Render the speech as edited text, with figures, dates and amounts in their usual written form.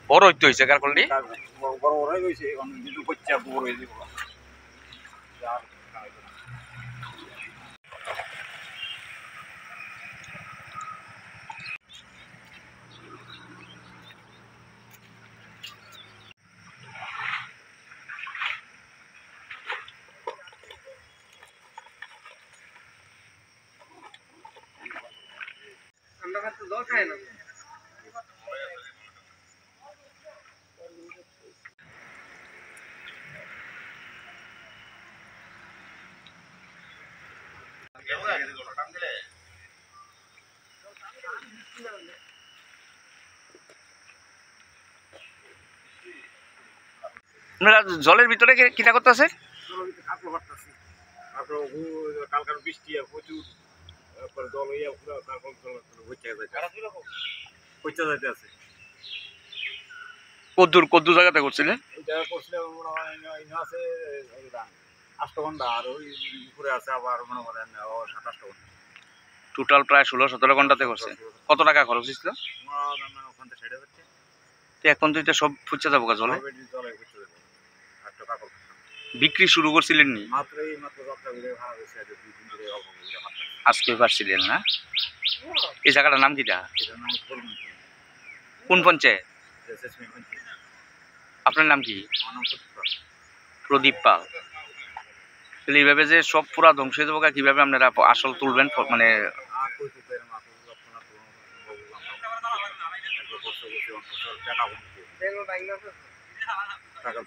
বড় হইতে হইছে কার করলি বড় বড় হয়ে গেছে এখন দুটো বাচ্চা বড় হয়ে যাবে আমরা তো জল খাই না আপনারা জলের ভিতরে কিটা করতেছে কালকার বৃষ্টি প্রচুর জল হইয়া পুরো তারপর হইতে যাইতে আছে কদ্দুর জায়গাতে করছিলেন এটা করছিলাম আছে 8 ঘন্টা আর ওই উপরে আছে আবার মনে করেন 27 ঘন্টা টোটাল প্রায় 16-17 ঘন্টাতে করছে কত টাকা খরচ হয়েছিল ওখান থেকে ছেড়ে যাচ্ছে তো এখন তো এটা সব ফুচে যাবো জলে বিক্রি শুরু করছিলেন নি মাত্র যাত্রা ঘুরে ভাড়া হয়েছে 2 দিন ধরে অল্প আজকে পারছিলেন না এই জায়গাটার নাম কিটা এটার নাম হচ্ছে কোন পঞ্চায়েত পঞ্চায়েত আপনার নাম কি আমার নাম প্রদীপ পাল তাহলে এইভাবে যে সব পুরা ধ্বংস হয়ে যাবো কিভাবে আপনারা আসল তুলবেন মানে টাকা